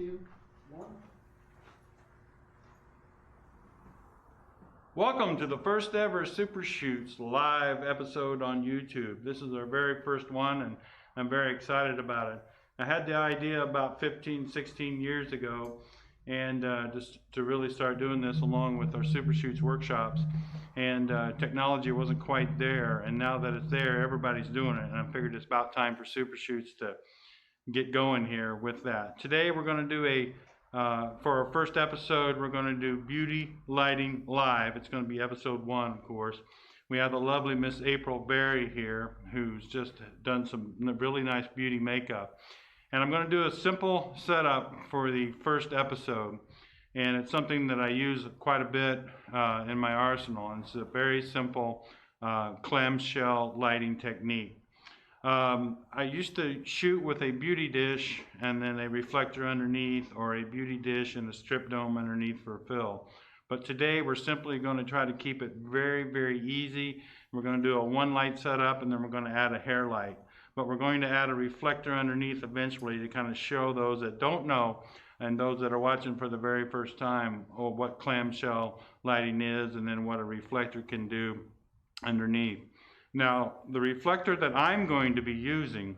2, 1. Welcome to the first ever Supershoots live episode on YouTube. This is our very first one and I'm very excited about it. I had the idea about 15, 16 years ago and just to really start doing this along with our Supershoots workshops, and technology wasn't quite there, and now that it's there, everybody's doing it, and I figured it's about time for Supershoots to get going here with that. Today we're going to do for our first episode, we're going to do Beauty Lighting Live. It's going to be episode 1, of course. We have the lovely Miss April Berry here, who's just done some really nice beauty makeup. And I'm going to do a simple setup for the first episode. And it's something that I use quite a bit in my arsenal. And it's a very simple clamshell lighting technique. I used to shoot with a beauty dish and then a reflector underneath, or a beauty dish and a strip dome underneath for fill. But today we're simply going to try to keep it very, very easy. We're going to do a 1 light setup and then we're going to add a hair light. But we're going to add a reflector underneath eventually to kind of show those that don't know and those that are watching for the very first time what clamshell lighting is and then what a reflector can do underneath. Now, the reflector that I'm going to be using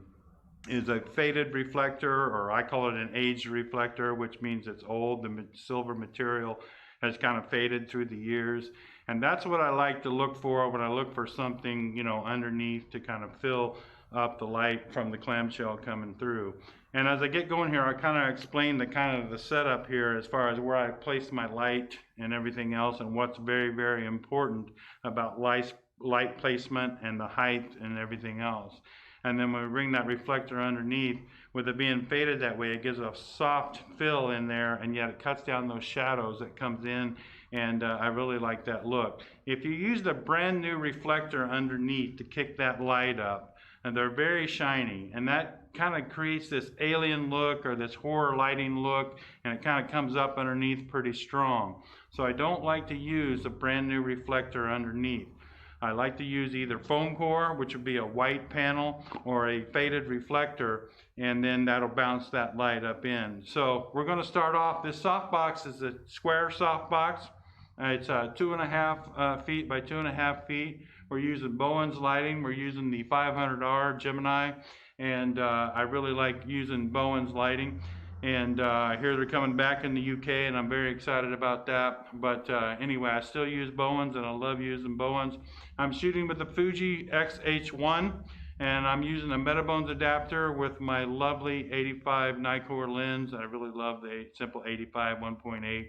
is a faded reflector, or I call it an aged reflector, which means it's old. The silver material has kind of faded through the years. And that's what I like to look for when I look for something, underneath to kind of fill up the light from the clamshell coming through. And as I get going here, I kind of explain the setup here as far as where I place my light and everything else, and what's very, very important about light placement and the height and everything else. And then when we bring that reflector underneath, with it being faded that way, it gives a soft fill in there, and yet it cuts down those shadows that comes in, and I really like that look. If you used a brand new reflector underneath to kick that light up, and they're very shiny, and that kind of creates this alien look or this horror lighting look, and it kind of comes up underneath pretty strong. So I don't like to use a brand new reflector underneath. I like to use either foam core, which would be a white panel, or a faded reflector, and then that'll bounce that light up in. So we're going to start off. This softbox is a square softbox. It's 2.5 feet by 2.5 feet. We're using Bowens lighting. We're using the 500R Gemini, and I really like using Bowens lighting. And I hear they're coming back in the UK, and I'm very excited about that. But anyway, I still use Bowens, and I love using Bowens. I'm shooting with the Fuji XH-1, and I'm using a Metabones adapter with my lovely 85 Nikkor lens. I really love the simple 85 1.8,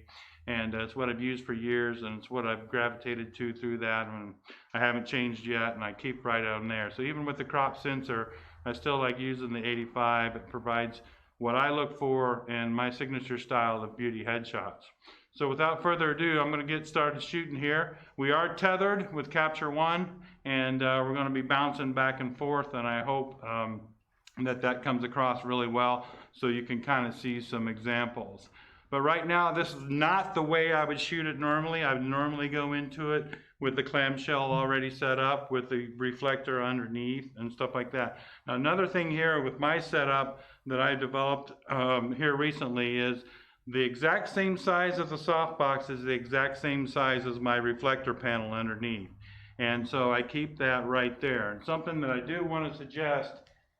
and it's what I've used for years, and it's what I've gravitated to through that, and I haven't changed yet, and I keep right on there. So even with the crop sensor, I still like using the 85. It provides what I look for in my signature style of beauty headshots. So without further ado, I'm going to get started shooting here. We are tethered with Capture One, and we're going to be bouncing back and forth, and I hope that comes across really well so you can kind of see some examples. But right now, this is not the way I would shoot it normally. I would normally go into it with the clamshell already set up with the reflector underneath and stuff like that. Now, another thing here with my setup that I developed here recently is the exact same size of the softbox is the exact same size as my reflector panel underneath. And so I keep that right there. And something that I do want to suggest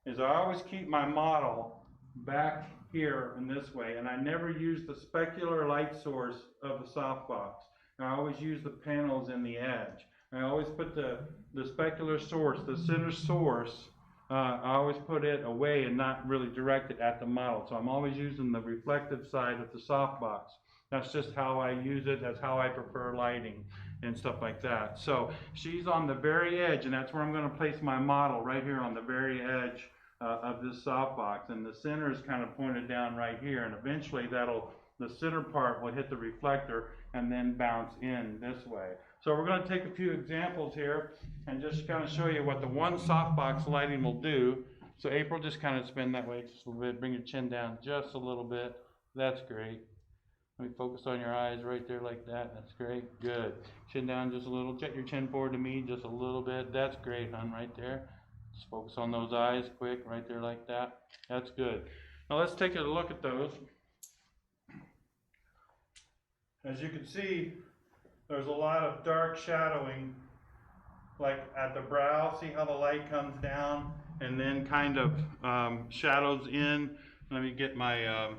is I always keep my model back here in this way, and I never use the specular light source of the softbox. I always use the panels in the edge. I always put the specular source, the center source, I always put it away and not really direct it at the model. So I'm always using the reflective side of the softbox. That's just how I use it. That's how I prefer lighting and stuff like that. So she's on the very edge, and that's where I'm going to place my model, right here on the very edge of this softbox. And the center is kind of pointed down right here, and eventually the center part will hit the reflector and then bounce in this way. So we're going to take a few examples here and just kind of show you what the one softbox lighting will do. So April, just kind of spin that way just a little bit. Bring your chin down just a little bit. That's great. Let me focus on your eyes right there like that. That's great. Good. Chin down just a little. Jet your chin forward to me just a little bit. That's great, hon, right there. Just focus on those eyes quick right there like that. That's good. Now let's take a look at those. as you can see, there's a lot of dark shadowing, like at the brow. See how the light comes down and then kind of shadows in. Let me get my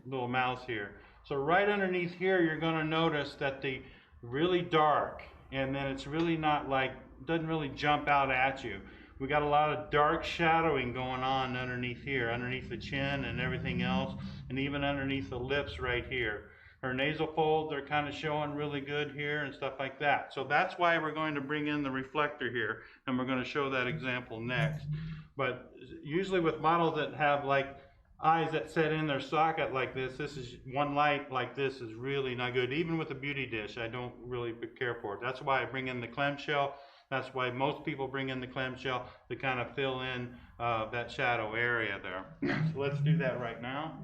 little mouse here. So right underneath here, you're going to notice that the really dark, and then it's really not like, doesn't really jump out at you. We got a lot of dark shadowing going on underneath here, underneath the chin and everything else, and even underneath the lips right here. Her nasal folds are kind of showing really good here and stuff like that. So that's why we're going to bring in the reflector here, and we're going to show that example next. But usually with models that have like eyes that set in their socket like this is one light like this is really not good. Even with a beauty dish, I don't really care for it. That's why I bring in the clamshell. That's why most people bring in the clamshell to kind of fill in that shadow area there. So let's do that right now.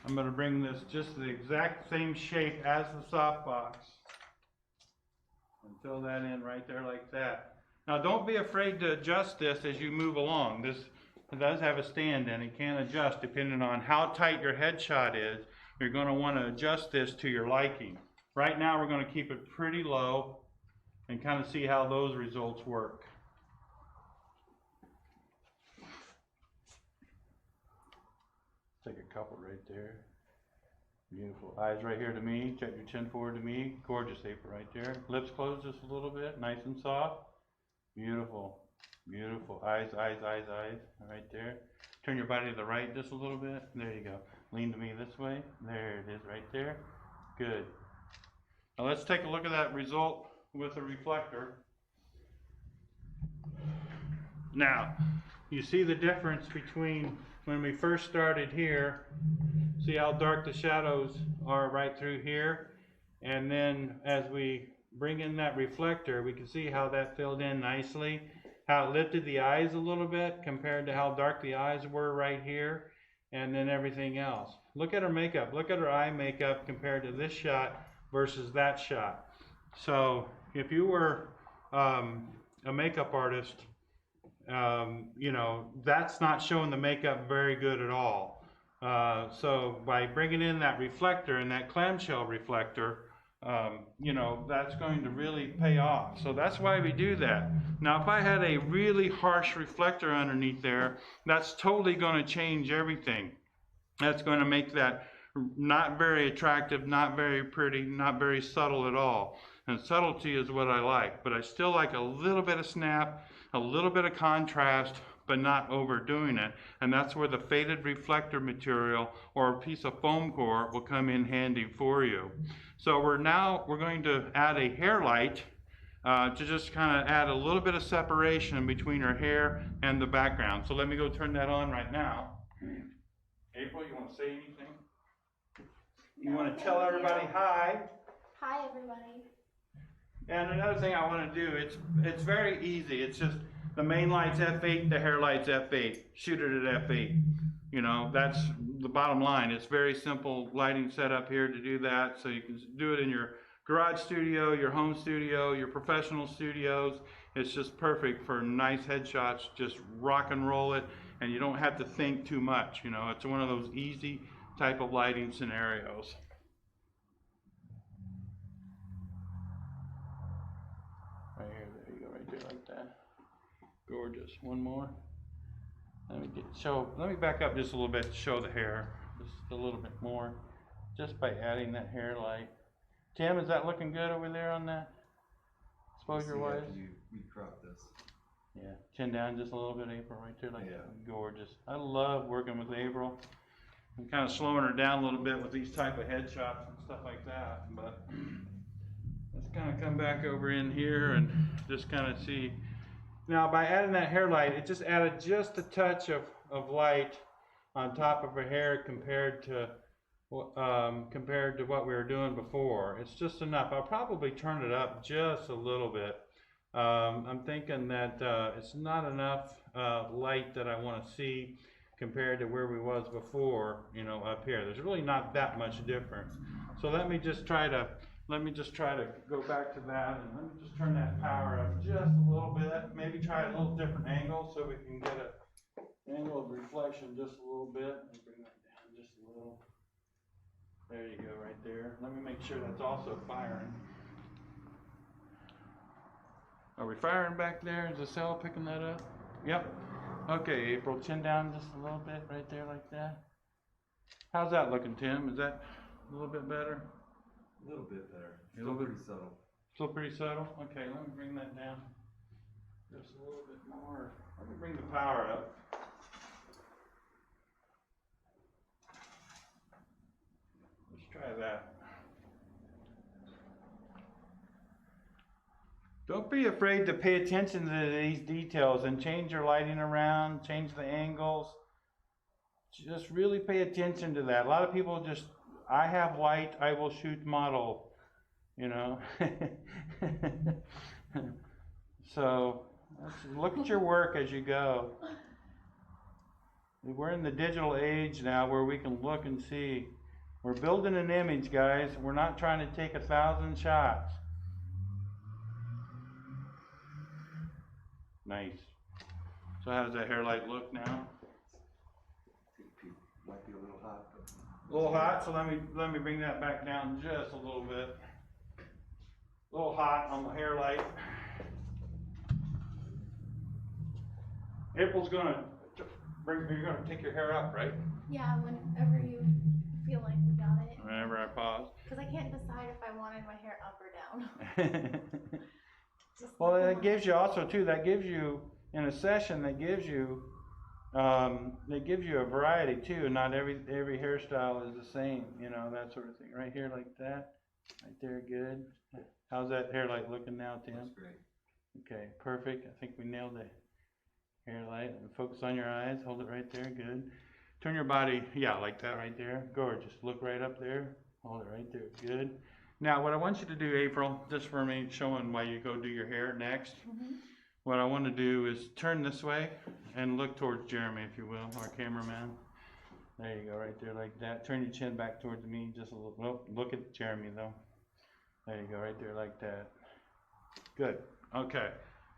I'm going to bring this just the exact same shape as the softbox and fill that in right there like that. Now don't be afraid to adjust this as you move along. This does have a stand and it can adjust depending on how tight your headshot is. You're going to want to adjust this to your liking. Right now we're going to keep it pretty low and kind of see how those results work. Take a couple right there. Beautiful. Eyes right here to me. Check your chin forward to me. Gorgeous apron right there. Lips closed just a little bit. Nice and soft. Beautiful. Beautiful. Eyes, eyes, eyes, eyes. Right there. Turn your body to the right just a little bit. There you go. Lean to me this way. There it is right there. Good. Now let's take a look at that result with the reflector. Now, you see the difference between when we first started here. See how dark the shadows are right through here. And then as we bring in that reflector, we can see how that filled in nicely. How it lifted the eyes a little bit compared to how dark the eyes were right here. And then everything else. Look at her makeup. Look at her eye makeup compared to this shot versus that shot. So if you were a makeup artist, you know, that's not showing the makeup very good at all. So by bringing in that reflector and that clamshell reflector, you know, that's going to really pay off. So that's why we do that. Now, if I had a really harsh reflector underneath there, that's totally going to change everything. That's going to make that not very attractive, not very pretty, not very subtle at all. And subtlety is what I like, but I still like a little bit of snap, a little bit of contrast, but not overdoing it. And that's where the faded reflector material or a piece of foam core will come in handy for you. So we're going to add a hair light to just kind of add a little bit of separation between her hair and the background. So let me go turn that on right now. April, you want to say anything? You want to tell everybody hi? Hi, everybody. And another thing I want to do, it's very easy. It's just the main light's f8, the hair light's f8. Shoot it at f8. You know, that's the bottom line. It's very simple lighting setup here to do that. So you can do it in your garage studio, your home studio, your professional studios. It's just perfect for nice headshots. Just rock and roll it, and you don't have to think too much. You know, it's one of those easy type of lighting scenarios. Right here, there you go, right there, like that. Gorgeous. One more. Let me back up just a little bit to show the hair, just a little bit more, just by adding that hair light. Tim, is that looking good over there on that exposure wise? You crop this. Yeah, chin down just a little bit, April, right there, like gorgeous. I love working with April. I'm kind of slowing her down a little bit with these type of headshots and stuff like that, but let's kind of come back over in here and just kind of see. Now, by adding that hair light, it just added just a touch of light on top of her hair compared to what we were doing before. It's just enough. I'll probably turn it up just a little bit. I'm thinking that it's not enough light that I want to see compared to where we was before, you know, up here. There's really not that much difference. So let me just try to go back to that, and let me just turn that power up just a little bit. Maybe try a little different angle so we can get it Angle of reflection just a little bit. Let me bring that down just a little. There you go, right there. Let me make sure that's also firing. Are we firing back there? Is the cell picking that up? Yep. Okay, April, chin down just a little bit right there like that. How's that looking, Tim? Is that a little bit better? A little bit better. Still Pretty subtle. Still pretty subtle? Okay, let me bring that down just a little bit more. Let me bring the power up. Let's try that. Don't be afraid to pay attention to these details and change your lighting around, change the angles. Just really pay attention to that. A lot of people just, I have light, I will shoot model, you know. So look at your work as you go. We're in the digital age now where we can look and see. We're building an image, guys. We're not trying to take 1,000 shots. Nice. So how does that hair light look now? Might be a little hot. A little hot, so let me bring that back down just a little bit. A little hot on the hair light. April's gonna you're gonna take your hair up, right? Yeah, whenever you feel like we got it. Whenever I pause. Because I can't decide if I wanted my hair up or down. Well, that gives you also too. That gives you in a session. That gives you a variety too. Not every hairstyle is the same. You know, that sort of thing. Right here, like that. Right there, good. How's that hair light looking now, Tim? That's great. Okay, perfect. I think we nailed it. Hair light. And focus on your eyes. Hold it right there. Good. Turn your body. Yeah, like that right there. Gorgeous. Look right up there. Hold it right there. Good. Now, what I want you to do, April, just for me, showing why you go do your hair next. What I want to do is turn this way and look towards Jeremy, if you will, our cameraman. There you go, right there, like that. Turn your chin back towards me, just a little. Oh, look at Jeremy, though. There you go, right there, like that. Good. Okay.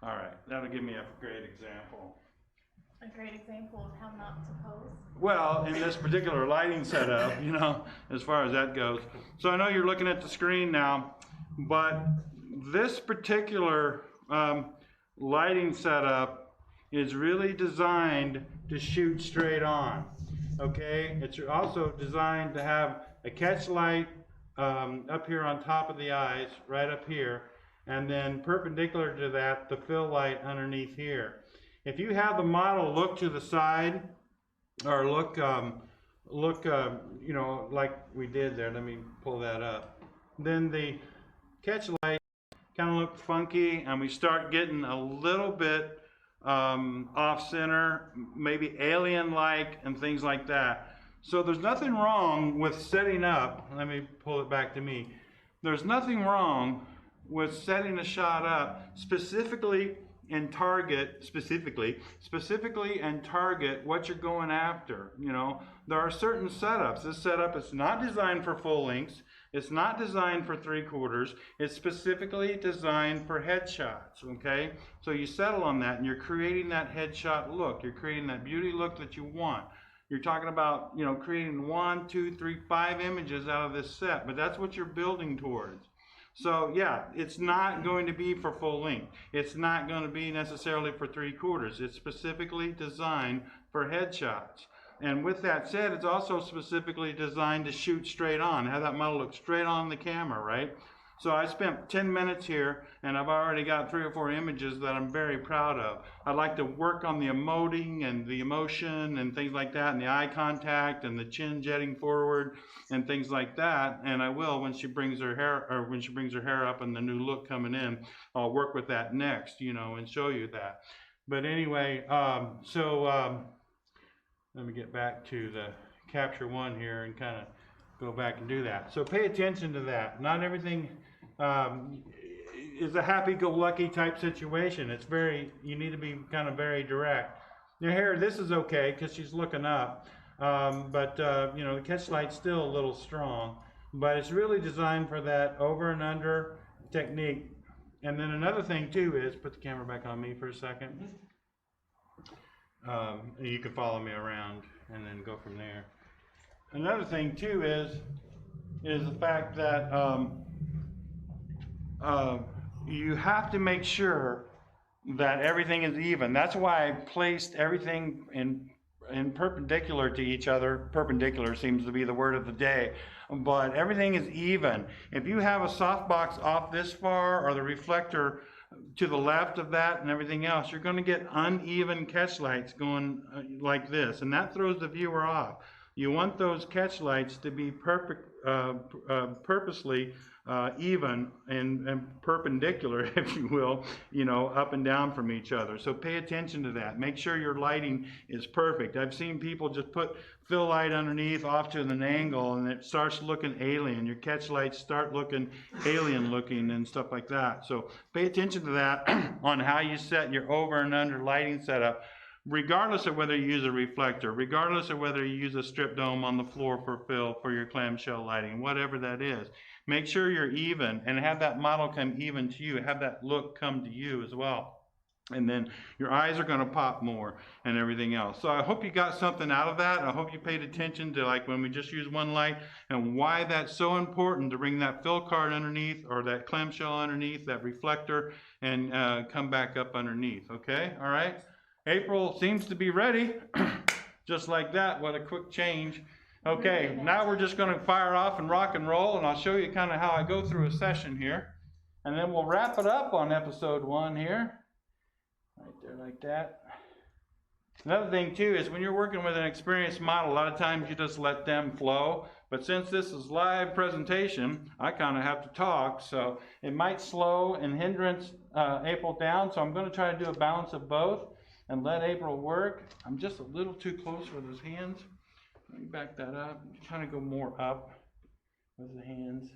All right. That'll give me a great example. A great example of how not to pose. Well, in this particular lighting setup, you know, as far as that goes. So I know you're looking at the screen now, but this particular lighting setup is really designed to shoot straight on. Okay, it's also designed to have a catch light up here on top of the eyes, right up here, and then perpendicular to that, the fill light underneath here. If you have the model look to the side, or look, you know, like we did there, let me pull that up, then the catch light kind of look funky, and we start getting a little bit off center, maybe alien-like, and things like that. So there's nothing wrong with setting up, let me pull it back to me, there's nothing wrong with setting a shot up specifically and target specifically and target what you're going after. You know, there are certain setups. This setup is not designed for full lengths. It's not designed for 3/4. It's specifically designed for headshots. Okay, so you settle on that, and you're creating that headshot look. You're creating that beauty look that you want. You're talking about, you know, creating 1, 2, 3, 5 images out of this set, but that's what you're building towards. So yeah, it's not going to be for full length. It's not going to be necessarily for 3/4. It's specifically designed for headshots. And with that said, it's also specifically designed to shoot straight on, have that model look straight on the camera, right? So I spent 10 minutes here, and I've already got 3 or 4 images that I'm very proud of. I'd like to work on the emoting and the emotion and things like that, and the eye contact and the chin jetting forward and things like that. And I will when she brings her hair, or when she brings her hair up and the new look coming in. I'll work with that next, you know, and show you that. But anyway, let me get back to the capture one here and kind of go back and do that. So pay attention to that. Not everything is a happy-go-lucky type situation. It's you need to be kind of very direct. Now here, this is okay because she's looking up, but you know, the catch light's still a little strong, but it's really designed for that over and under technique. And then another thing too is, put the camera back on me for a second. You can follow me around and then go from there. Another thing too is the fact that you have to make sure that everything is even. That's why I placed everything in perpendicular to each other. Perpendicular seems to be the word of the day, but everything is even. If you have a softbox off this far or the reflector to the left of that and everything else, you're going to get uneven catch lights going like this, and that throws the viewer off. You want those catch lights to be purposely even and perpendicular, if you will, up and down from each other. So pay attention to that. Make sure your lighting is perfect. I've seen people just put fill light underneath off to an angle and it starts looking alien. Your catch lights start looking alien looking and stuff like that. So pay attention to that on how you set your over and under lighting setup, regardless of whether you use a reflector, regardless of whether you use a strip dome on the floor for fill for your clamshell lighting, whatever that is. Make sure you're even and have that model come even to you, have that look come to you as well. And then your eyes are going to pop more and everything else. So I hope you got something out of that. I hope you paid attention to, like, when we just use one light and why that's so important to bring that fill card underneath or that clamshell underneath, that reflector, and come back up underneath. Okay? All right? April seems to be ready. Just like that. What a quick change. Okay, now we're just going to fire off and rock and roll, and I'll show you kind of how I go through a session here. And then we'll wrap it up on episode 1 here. Right there like that. Another thing too is when you're working with an experienced model, a lot of times you just let them flow. But since this is live presentation, I kind of have to talk, so it might slow and hindrance April down. So I'm going to try to do a balance of both and let April work. I'm just a little too close with his hands. Let me back that up. Kind of go more up with the hands.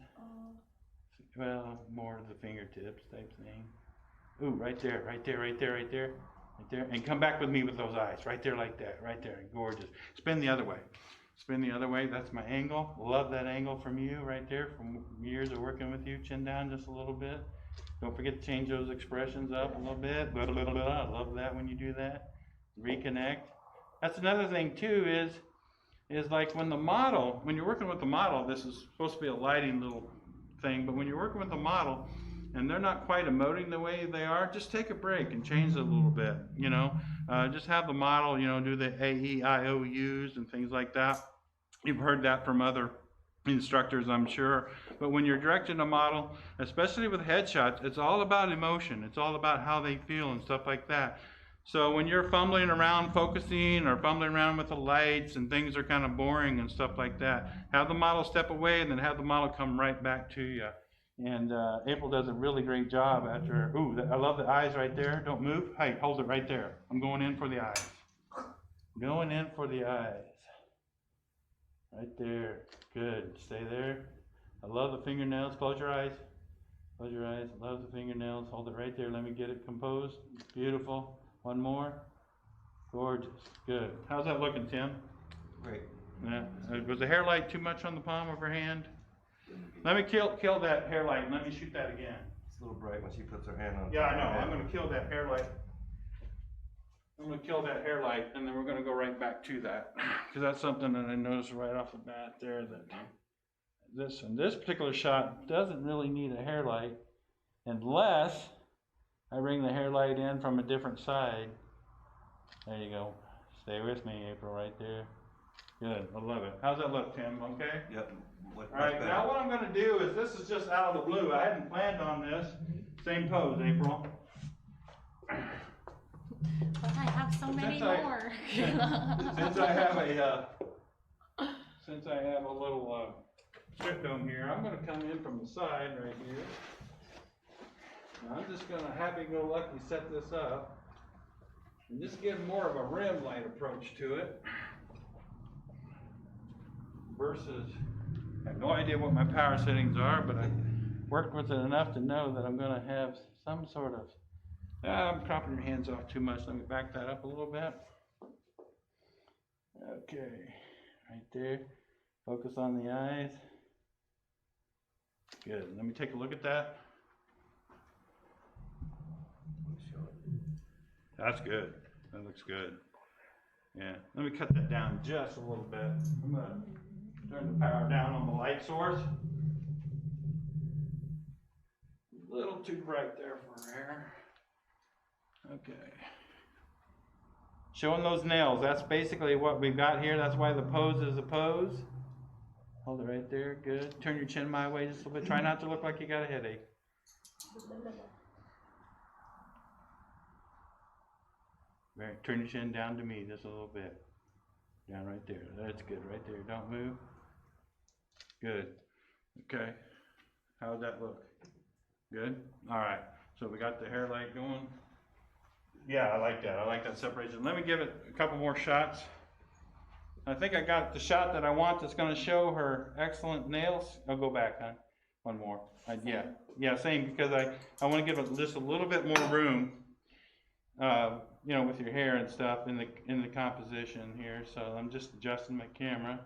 Well, more to the fingertips type thing. Ooh, right there, right there, right there, right there, right there. And come back with me with those eyes. Right there like that, right there. Gorgeous. Spin the other way. Spin the other way. That's my angle. Love that angle from you right there from years of working with you. Chin down just a little bit. Don't forget to change those expressions up a little bit. I love that when you do that. Reconnect. That's another thing too is like when you're working with the model, this is supposed to be a lighting little thing, but when you're working with the model and they're not quite emoting the way they are, just take a break and change it a little bit, just have the model, do the A-E-I-O-U's and things like that. You've heard that from other instructors, I'm sure, but when you're directing a model, especially with headshots, it's all about emotion. It's all about how they feel and stuff like that. So when you're fumbling around focusing or fumbling around with the lights and things are kind of boring and stuff like that, have the model step away and then have the model come right back to you. And April does a really great job after. Ooh, I love the eyes right there. Don't move. Hey, hold it right there. I'm going in for the eyes. Going in for the eyes. Right there. Good. Stay there. I love the fingernails. Close your eyes. Close your eyes. Love the fingernails. Hold it right there. Let me get it composed. Beautiful. One more. Gorgeous. Good. How's that looking, Tim? Great. Yeah. Was the hair light too much on the palm of her hand? Let me kill that hair light and let me shoot that again. It's a little bright when she puts her hand on. Yeah, I know. I'm going to kill that hair light. I'm going to kill that hair light and then we're going to go right back to that. Because that's something that I noticed right off the bat there, that this particular shot doesn't really need a hair light unless I bring the hair light in from a different side. There you go. Stay with me, April, right there. Good. I love it. How's that look, Tim? Okay? Yep. All right. Now what I'm going to do is, this is just out of the blue. I hadn't planned on this. Same pose, April. But I have so many more. Since I have a little strip dome here, I'm going to come in from the side right here. Now I'm just going to happy-go-lucky set this up and just give more of a rim light approach to it versus, I have no idea what my power settings are, but I worked with it enough to know that I'm going to have some sort of, I'm cropping your hands off too much. Let me back that up a little bit. Okay, right there. Focus on the eyes. Good. Let me take a look at that. That's good. That looks good. Yeah, let me cut that down just a little bit. I'm gonna turn the power down on the light source. A little too bright there for her hair. Okay. Showing those nails, that's basically what we've got here. That's why the pose is a pose. Hold it right there, good. Turn your chin my way just a little bit. Try not to look like you got a headache. Right, turn your chin down to me just a little bit. Down right there. That's good right there. Don't move. Good. Okay. How'd that look? Good? Alright. So we got the hair light going. Yeah, I like that. I like that separation. Let me give it a couple more shots. I think I got the shot that I want that's going to show her excellent nails. I'll go back, huh? One more. Yeah, same, because I want to give it just a little bit more room, you know, with your hair and stuff in the composition here. So I'm just adjusting my camera.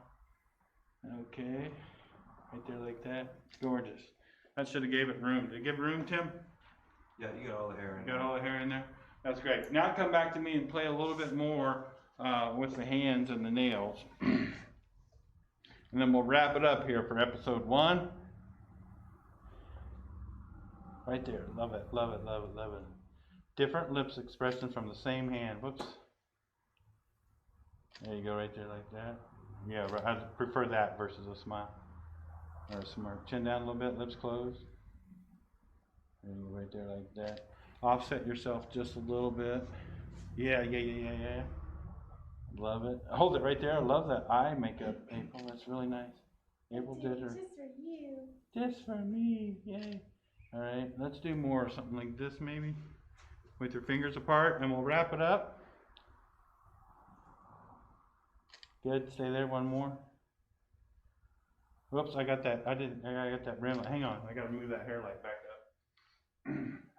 Okay, right there like that. Gorgeous. That should have gave it room. Did it give room, Tim? Yeah, you got all the hair in Got there. all the hair in there? That's great. Now come back to me and play a little bit more with the hands and the nails. And then we'll wrap it up here for episode 1. Right there. Love it, love it, love it, love it. Different lips expressions from the same hand. Whoops. There you go, right there like that. Yeah, I prefer that versus a smile or a smirk. Chin down a little bit, lips closed. There you go, right there like that. Offset yourself just a little bit. Yeah. Love it. Hold it right there. I love that eye makeup, April. That's really nice. April did her. Just for you. Just for me. Yay. All right. Let's do more. Something like this maybe. With your fingers apart, and we'll wrap it up. Good. Stay there. One more. Whoops. I got that. I got that rim. Hang on. I got to move that hair light back up.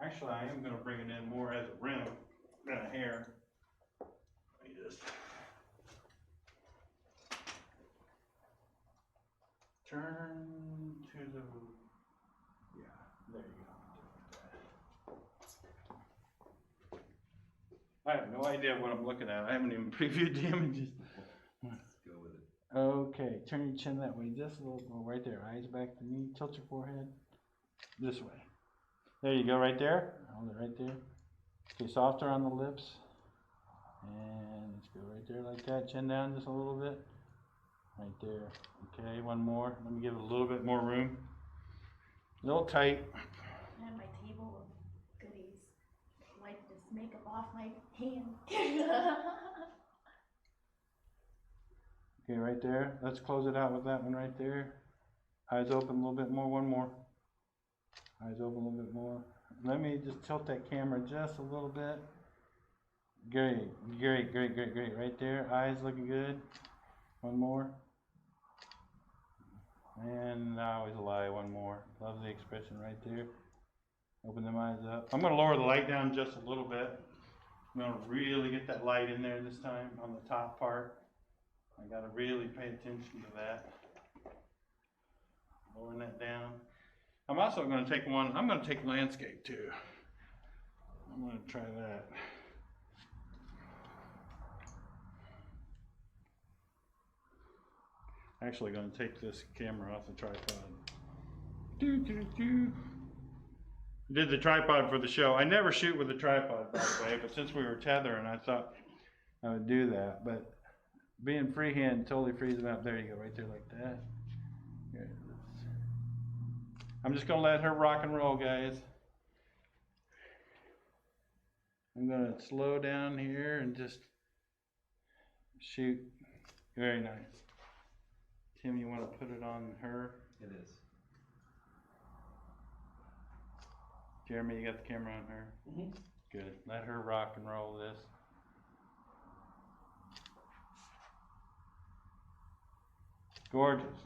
Actually, I am going to bring it in more as a rim than a hair. Let me just turn to the, yeah, there you go. I have no idea what I'm looking at. I haven't even previewed the images. Let's go with it. Okay, turn your chin that way just a little more, right there. Eyes back to me. Tilt your forehead this way. There you go, right there. Hold it right there. Okay, softer on the lips. And let's go right there like that. Chin down just a little bit. Right there. Okay, one more. Let me give it a little bit more room. A little tight. I have my table of goodies. Wipe this makeup off my hand. Okay, right there. Let's close it out with that one right there. Eyes open a little bit more. One more. Eyes open a little bit more. Let me just tilt that camera just a little bit. Great. Right there. Eyes looking good. One more. And I always lie. One more. Love the expression right there. Open them eyes up. I'm going to lower the light down just a little bit. I'm going to really get that light in there this time on the top part. I got to really pay attention to that. Lowering that down. I'm also going to take one, I'm going to take landscape too. I'm going to try that. Actually going to take this camera off the tripod. Did the tripod for the show. I never shoot with a tripod, by the way, but since we were tethering, I thought I would do that. But being freehand totally frees it up. There you go, right there like that. Here, I'm just going to let her rock and roll, guys. I'm going to slow down here and just shoot. Very nice. Tim, you want to put it on her? It is. Jeremy, you got the camera on her? Mm-hmm. Good. Let her rock and roll this. Gorgeous.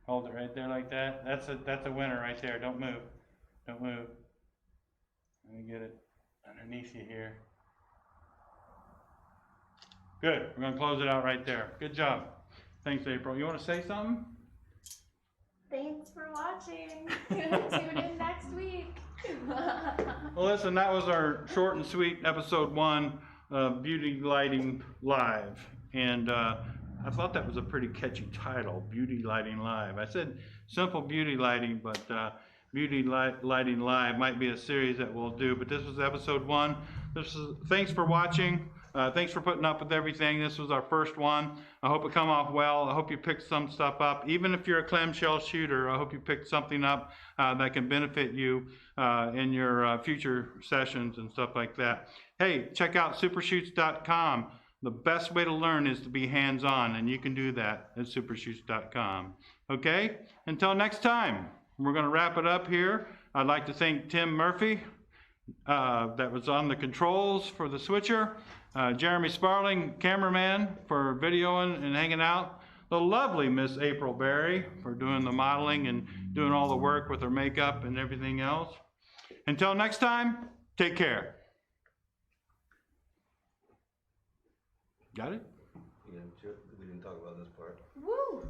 Hold it right there like that. That's a winner right there. Don't move. Don't move. Let me get it underneath you here. Good. We're going to close it out right there. Good job. Thanks, April. You want to say something? Thanks for watching. Tune in next week. Well, listen, that was our short and sweet episode 1 Beauty Lighting Live. And I thought that was a pretty catchy title, Beauty Lighting Live. I said simple beauty lighting, but Lighting Live might be a series that we'll do. But this was episode 1. Thanks for watching. Thanks for putting up with everything. This was our first one. I hope it come off well. I hope you picked some stuff up. Even if you're a clamshell shooter, I hope you picked something up that can benefit you in your future sessions and stuff like that. Hey, check out supershoots.com. The best way to learn is to be hands-on, and you can do that at supershoots.com. Okay? Until next time, we're going to wrap it up here. I'd like to thank Tim Murphy that was on the controls for the switcher. Jeremy Sparling, cameraman, for videoing and hanging out. The lovely Miss April Berry for doing the modeling and doing all the work with her makeup and everything else. Until next time, take care. Got it? Yeah, we didn't talk about this part. Woo!